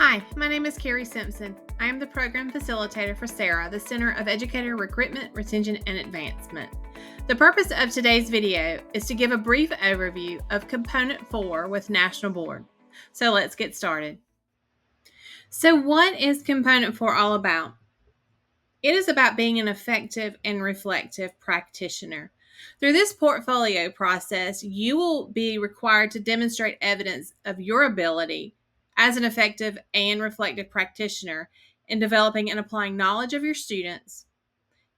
Hi, my name is Carrie Simpson. I am the program facilitator for CERRA, the Center of Educator Recruitment, Retention, and Advancement. The purpose of today's video is to give a brief overview of Component 4 with National Board. So let's get started. So what is Component 4 all about? It is about being an effective and reflective practitioner. Through this portfolio process, you will be required to demonstrate evidence of your ability as an effective and reflective practitioner in developing and applying knowledge of your students,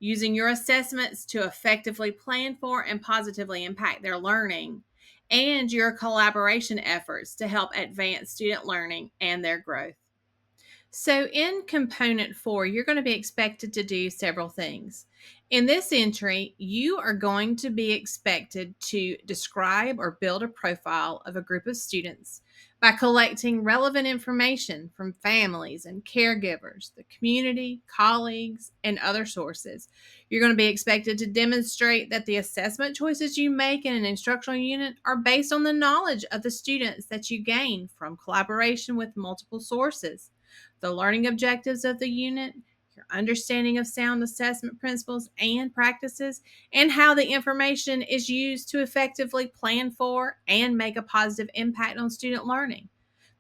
using your assessments to effectively plan for and positively impact their learning, and your collaboration efforts to help advance student learning and their growth. So, in component 4, you're going to be expected to do several things. In this entry, you are going to be expected to describe or build a profile of a group of students by collecting relevant information from families and caregivers, the community, colleagues, and other sources. You're going to be expected to demonstrate that the assessment choices you make in an instructional unit are based on the knowledge of the students that you gain from collaboration with multiple sources, the learning objectives of the unit, your understanding of sound assessment principles and practices, and how the information is used to effectively plan for and make a positive impact on student learning.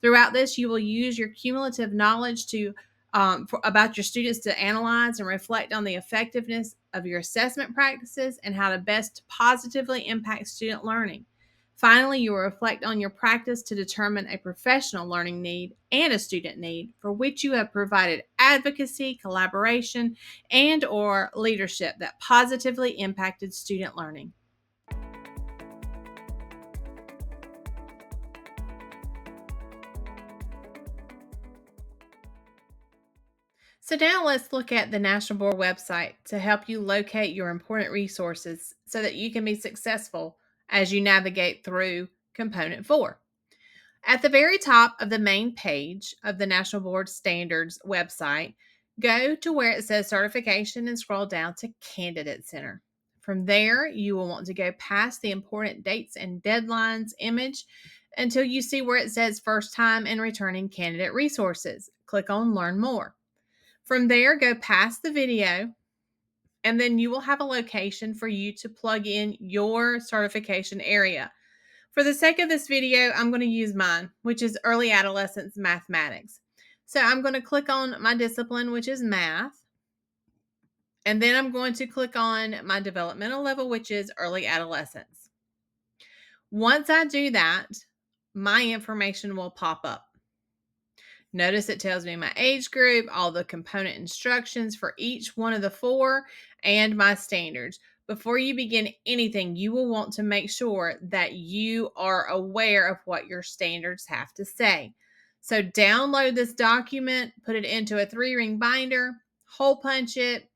Throughout this, you will use your cumulative knowledge about your students to analyze and reflect on the effectiveness of your assessment practices and how to best positively impact student learning. Finally, you will reflect on your practice to determine a professional learning need and a student need for which you have provided advocacy, collaboration, and or leadership that positively impacted student learning. So now let's look at the National Board website to help you locate your important resources so that you can be successful as you navigate through Component 4. At the very top of the main page of the National Board Standards website, go to where it says Certification and scroll down to Candidate Center. From there, you will want to go past the important dates and deadlines image until you see where it says First Time and Returning Candidate Resources. Click on Learn More. From there, go past the video, and then you will have a location for you to plug in your certification area. For the sake of this video, I'm going to use mine, which is Early Adolescence Mathematics. So I'm going to click on my discipline, which is math, and then I'm going to click on my developmental level, which is early adolescence. Once I do that, my information will pop up. Notice it tells me my age group, all the component instructions for each one of the four, and my standards. Before you begin anything, you will want to make sure that you are aware of what your standards have to say. So download this document, put it into a 3-ring binder, hole punch it,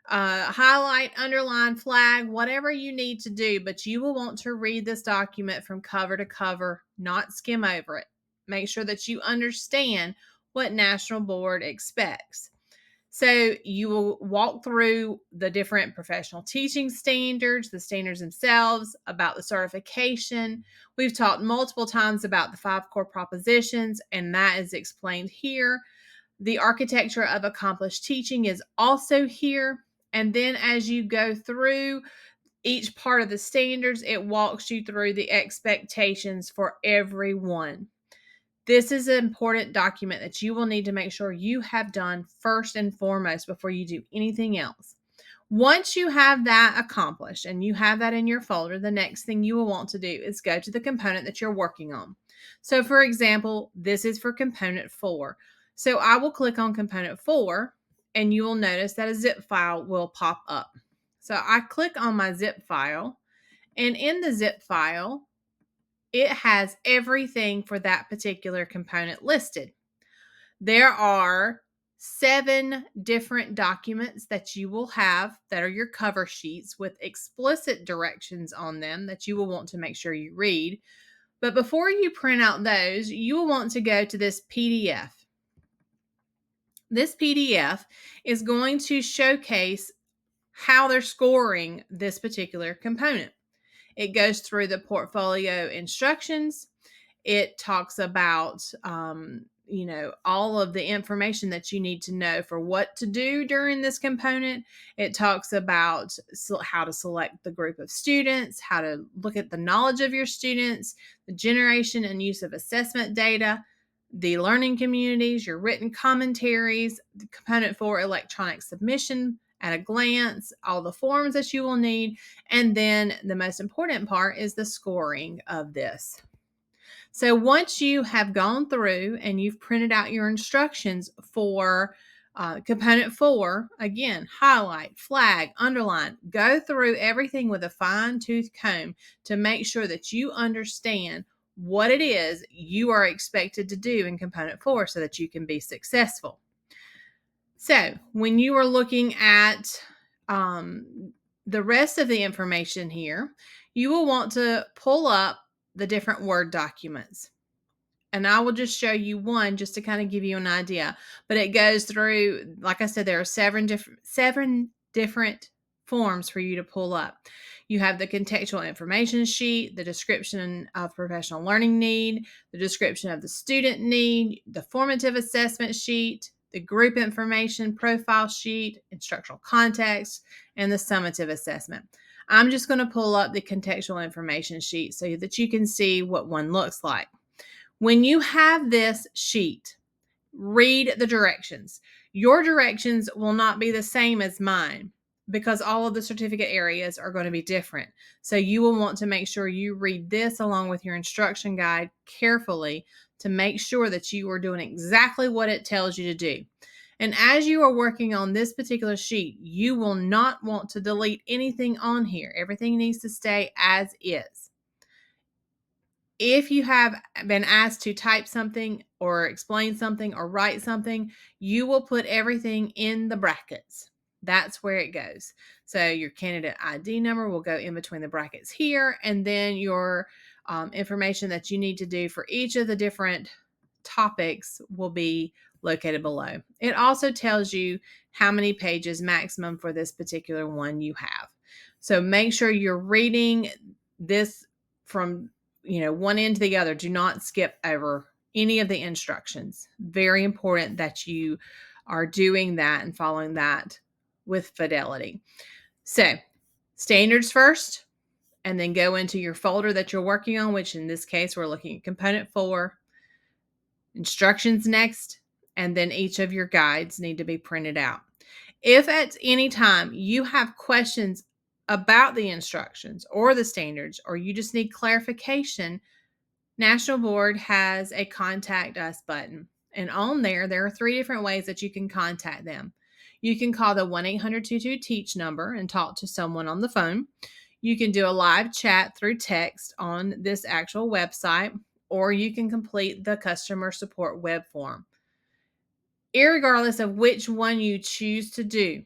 highlight, underline, flag, whatever you need to do, but you will want to read this document from cover to cover, not skim over it. Make sure that you understand what National Board expects. So you will walk through the different professional teaching standards, the standards themselves, about the certification. We've talked multiple times about the 5 core propositions, and that is explained here. The architecture of accomplished teaching is also here. And then as you go through each part of the standards, it walks you through the expectations for everyone. This is an important document that you will need to make sure you have done first and foremost before you do anything else. Once you have that accomplished and you have that in your folder, the next thing you will want to do is go to the component that you're working on. So for example, this is for component 4. So I will click on component 4 and you will notice that a zip file will pop up. So I click on my zip file, and in the zip file, it has everything for that particular component listed. There are 7 different documents that you will have that are your cover sheets with explicit directions on them that you will want to make sure you read. But before you print out those, you will want to go to this PDF. This PDF is going to showcase how they're scoring this particular component. It goes through the portfolio instructions. It talks about, all of the information that you need to know for what to do during this component. It talks about how to select the group of students, how to look at the knowledge of your students, the generation and use of assessment data, the learning communities, your written commentaries, the component for electronic submission at a glance, all the forms that you will need, and then the most important part is the scoring of this. So once you have gone through and you've printed out your instructions for component 4, again, highlight, flag, underline, go through everything with a fine tooth comb to make sure that you understand what it is you are expected to do in component 4 so that you can be successful. So when you are looking at the rest of the information here, you will want to pull up the different Word documents. And I will just show you one just to kind of give you an idea. But it goes through, like I said, there are seven different forms for you to pull up. You have the contextual information sheet, the description of professional learning need, the description of the student need, the formative assessment sheet, the group information profile sheet, instructional context, and the summative assessment. I'm just going to pull up the contextual information sheet so that you can see what one looks like. When you have this sheet, read the directions. Your directions will not be the same as mine because all of the certificate areas are going to be different. So you will want to make sure you read this along with your instruction guide carefully to make sure that you are doing exactly what it tells you to do. And as you are working on this particular sheet, you will not want to delete anything on here. Everything needs to stay as is. If you have been asked to type something or explain something or write something, you will put everything in the brackets. That's where it goes. So your candidate ID number will go in between the brackets here, and then your information that you need to do for each of the different topics will be located below. It also tells you how many pages maximum for this particular one you have. So make sure you're reading this from one end to the other. Do not skip over any of the instructions. Very important that you are doing that and following that with fidelity. So standards first, and then go into your folder that you're working on, which in this case, we're looking at component 4, instructions next, and then each of your guides need to be printed out. If at any time you have questions about the instructions or the standards, or you just need clarification, National Board has a contact us button. And on there are 3 different ways that you can contact them. You can call the 1-800-22-TEACH number and talk to someone on the phone. You can do a live chat through text on this actual website, or you can complete the customer support web form. Irregardless of which one you choose to do,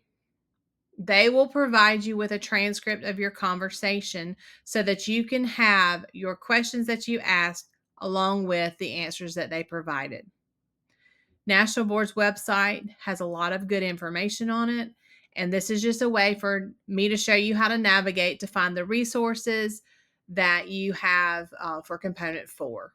they will provide you with a transcript of your conversation so that you can have your questions that you asked along with the answers that they provided. National Board's website has a lot of good information on it, and this is just a way for me to show you how to navigate to find the resources that you have for component 4.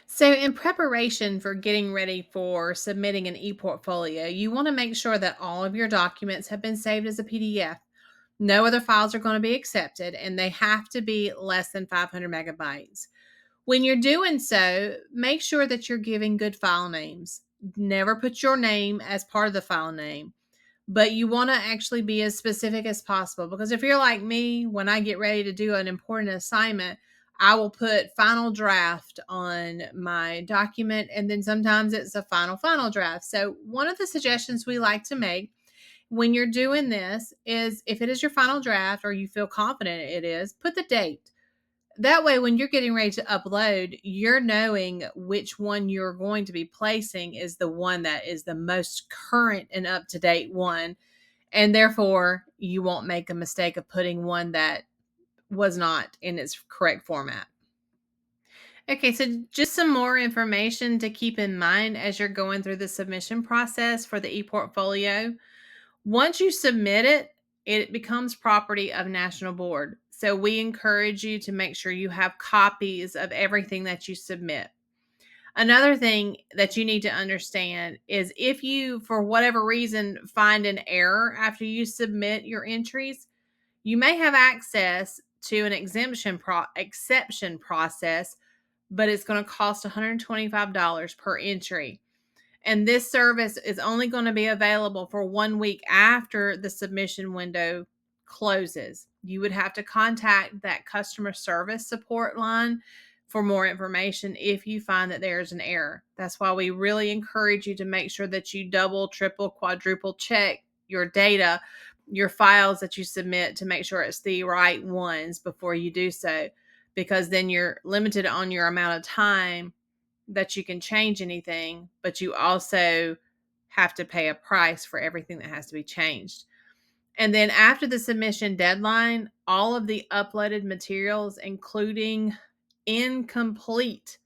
So, in preparation for getting ready for submitting an e-portfolio, you want to make sure that all of your documents have been saved as a PDF. No other files are going to be accepted, and they have to be less than 500 megabytes. When you're doing so, make sure that you're giving good file names. Never put your name as part of the file name, but you want to actually be as specific as possible, because if you're like me, when I get ready to do an important assignment, I will put final draft on my document, and then sometimes it's a final draft. So one of the suggestions we like to make when you're doing this is, if it is your final draft or you feel confident it is, put the date. That way, when you're getting ready to upload, you're knowing which one you're going to be placing is the one that is the most current and up-to-date one. And therefore, you won't make a mistake of putting one that was not in its correct format. Okay, so just some more information to keep in mind as you're going through the submission process for the ePortfolio. Once you submit it, it becomes property of National Board. So we encourage you to make sure you have copies of everything that you submit. Another thing that you need to understand is if you, for whatever reason, find an error after you submit your entries, you may have access to an exception process, but it's going to cost $125 per entry. And this service is only going to be available for 1 week after the submission window closes. You would have to contact that customer service support line for more information if you find that there's an error. That's why we really encourage you to make sure that you double, triple, quadruple check your data, your files that you submit to make sure it's the right ones before you do so, because then you're limited on your amount of time that you can change anything, but you also have to pay a price for everything that has to be changed. And then after the submission deadline, all of the uploaded materials, including incomplete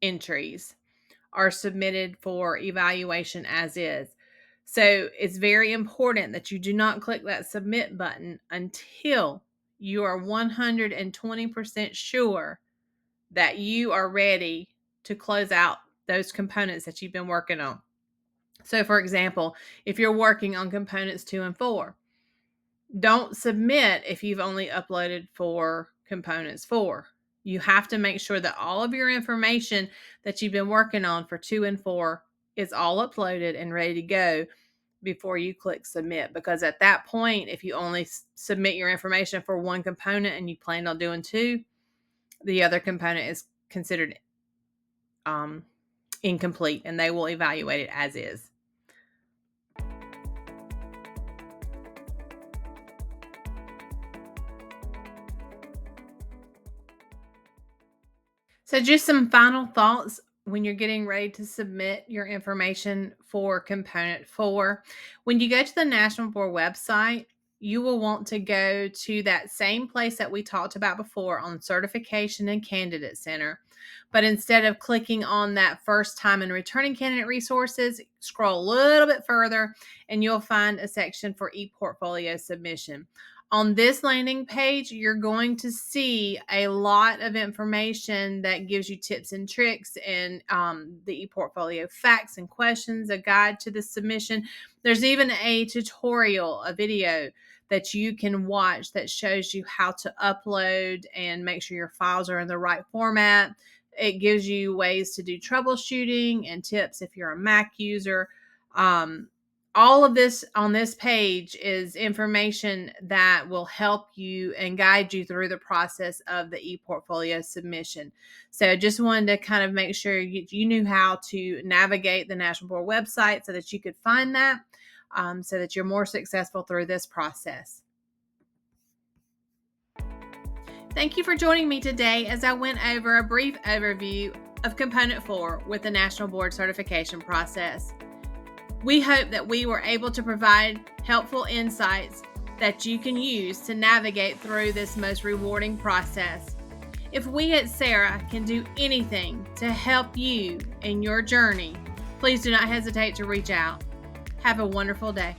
entries, are submitted for evaluation as is. So it's very important that you do not click that submit button until you are 120% sure that you are ready to close out those components that you've been working on. So, for example, if you're working on components 2 and 4, don't submit if you've only uploaded for components 4. You have to make sure that all of your information that you've been working on for 2 and 4 is all uploaded and ready to go before you click submit, because at that point, if you only submit your information for one component and you plan on doing 2, the other component is considered incomplete and they will evaluate it as is. So, just some final thoughts when you're getting ready to submit your information for component 4. When you go to the National Board website, you will want to go to that same place that we talked about before on Certification and Candidate Center. But instead of clicking on that first time and returning candidate resources, scroll a little bit further and you'll find a section for ePortfolio submission. On this landing page, you're going to see a lot of information that gives you tips and tricks and the ePortfolio facts and questions, a guide to the submission. There's even a tutorial, a video that you can watch that shows you how to upload and make sure your files are in the right format. It gives you ways to do troubleshooting and tips if you're a Mac user. All of this on this page is information that will help you and guide you through the process of the ePortfolio submission. So just wanted to kind of make sure you knew how to navigate the National Board website so that you could find that, so that you're more successful through this process. Thank you for joining me today as I went over a brief overview of Component 4 with the National Board certification process. We hope that we were able to provide helpful insights that you can use to navigate through this most rewarding process. If we at CERRA can do anything to help you in your journey, please do not hesitate to reach out. Have a wonderful day.